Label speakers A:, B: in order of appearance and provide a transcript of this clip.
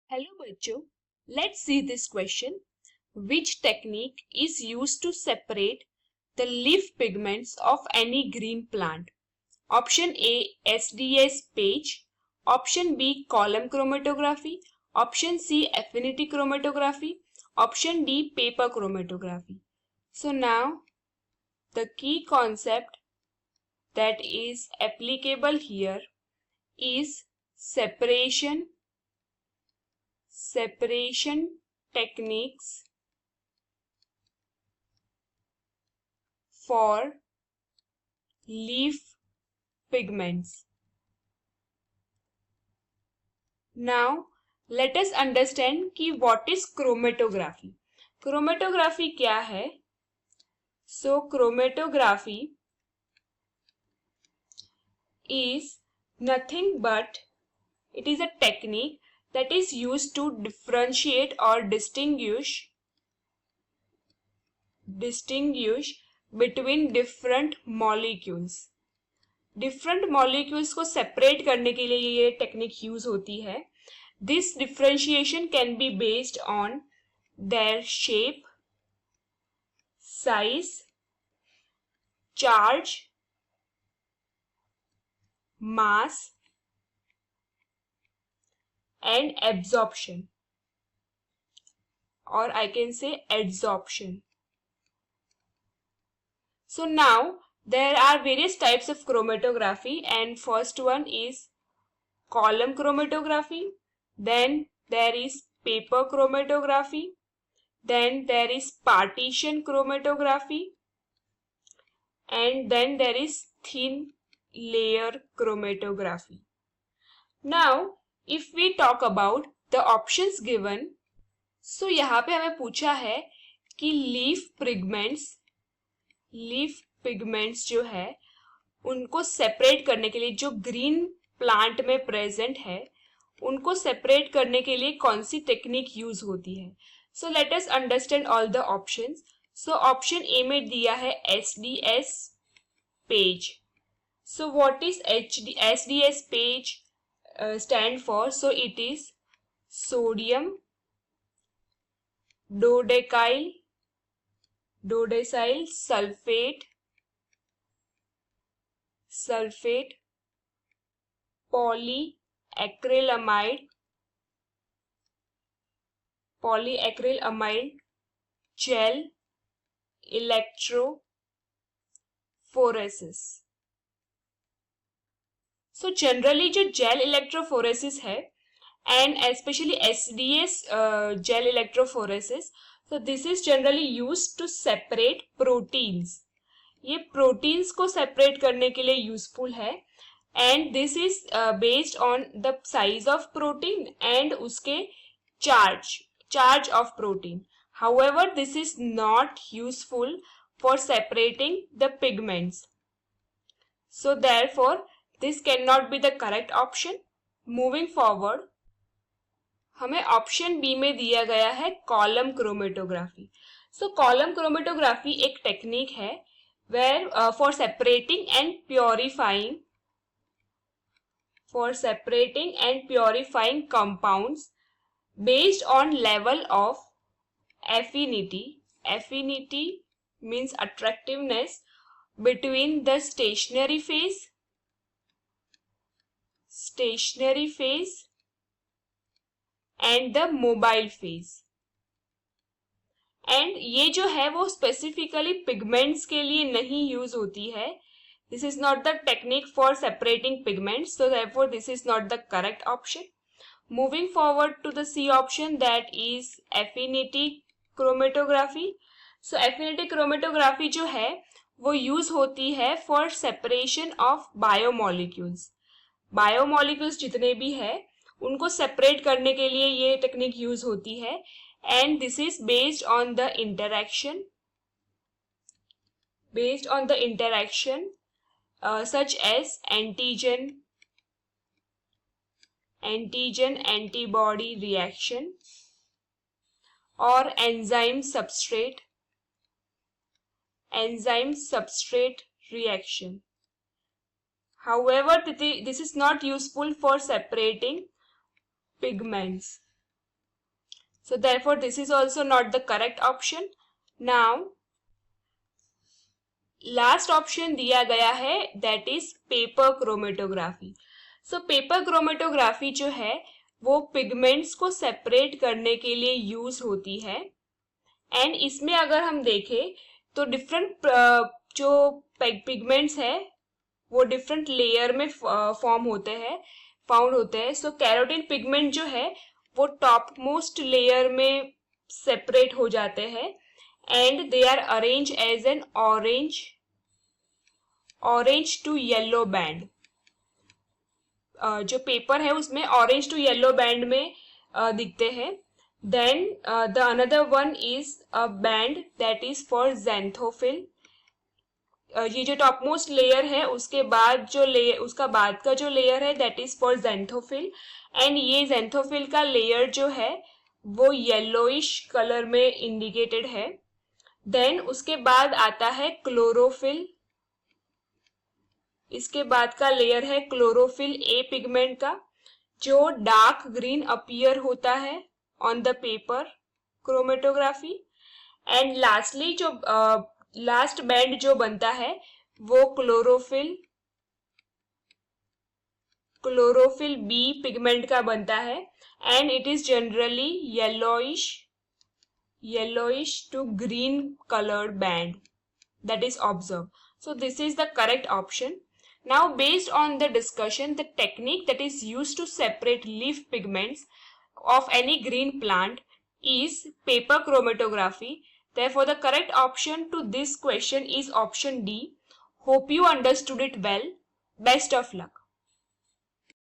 A: Hello बच्चों, let's see this question. Which technique is used to separate the leaf pigments of any green plant? Option A, SDS page. Option B, column chromatography. Option C, affinity chromatography. Option D, paper chromatography. So now the key concept that is applicable here is separation techniques for leaf pigments. Now let us understand कि what is chromatography. Chromatography क्या है? So chromatography is nothing but it is a technique that is used to differentiate or distinguish between different molecules. Different molecules को separate करने के लिए ये technique use होती है. This differentiation can be based on their shape, size, charge, mass and absorption, or I can say adsorption. So now there are various types of chromatography, and first one is column chromatography, then there is paper chromatography, then there is partition chromatography, and then there is thin layer chromatography. Now if we talk about the options given, so यहाँ पे हमें पूछा है कि leaf pigments जो है उनको separate करने के लिए, जो ग्रीन प्लांट में प्रेजेंट है उनको सेपरेट करने के लिए कौन सी टेक्निक यूज होती है. So let us understand all the options. So option A में दिया है SDS page. So what is SDS page stand for? So it is sodium dodecyl sulfate polyacrylamide gel electrophoresis. So generally जो gel electrophoresis है and specially SDS gel electrophoresis, so this is generally used to separate proteins. ये proteins को separate करने के लिए useful है and this is based on the size of protein एंड उसके charge of protein. However this is not useful for separating the pigments. So therefore this cannot be the correct option. Moving forward, हमें option B में दिया गया है column chromatography. So column chromatography एक technique है where for separating and purifying compounds based on level of affinity means attractiveness between the stationary phase and the mobile phase. And ये जो है वो स्पेसिफिकली पिगमेंट्स के लिए नहीं यूज होती है. This is not the technique for separating pigments, so therefore this is not the correct option. Moving forward to the C option, that is affinity chromatography. So affinity chromatography जो है वो use होती है for separation of biomolecules. Biomolecules जितने भी है उनको separate करने के लिए ये टेक्निक यूज होती है and this is based on the interaction such as antigen antibody reaction और enzyme substrate reaction. However, this is not useful for separating pigments. So therefore this is also not the correct option. Now last option दिया गया है that is paper chromatography. So paper chromatography जो है वो pigments को separate करने के लिए यूज होती है. एंड इसमें अगर हम देखें तो डिफरेंट जो पिगमेंट्स है वो डिफरेंट लेयर में फाउंड होते हैं. सो कैरोटीन पिगमेंट जो है वो टॉप मोस्ट लेयर में सेपरेट हो जाते हैं and they are arrange as an orange to yellow band. जो पेपर है उसमें ऑरेंज टू येलो बैंड में दिखते हैं. Then the another one is a band that is for xanthophyll. ये जो टॉप मोस्ट लेयर है उसके बाद उसका बाद का जो लेयर है that is for xanthophyll. And ये ज़ैंथोफिल का लेयर जो है वो येलोइश कलर में इंडिकेटेड है. देन उसके बाद आता है क्लोरोफिल. इसके बाद का लेयर है क्लोरोफिल ए पिगमेंट का जो डार्क ग्रीन अपीयर होता है on the paper chromatography. And lastly जो लास्ट बैंड जो बनता है वो क्लोरोफिल बी पिगमेंट का बनता है and it is generally yellowish to green colored band that is observed. So this is the correct option. Now based on the discussion, the technique that is used to separate leaf pigments of any green plant is paper chromatography. Therefore the correct option to this question is option D. Hope you understood it well. Best of luck.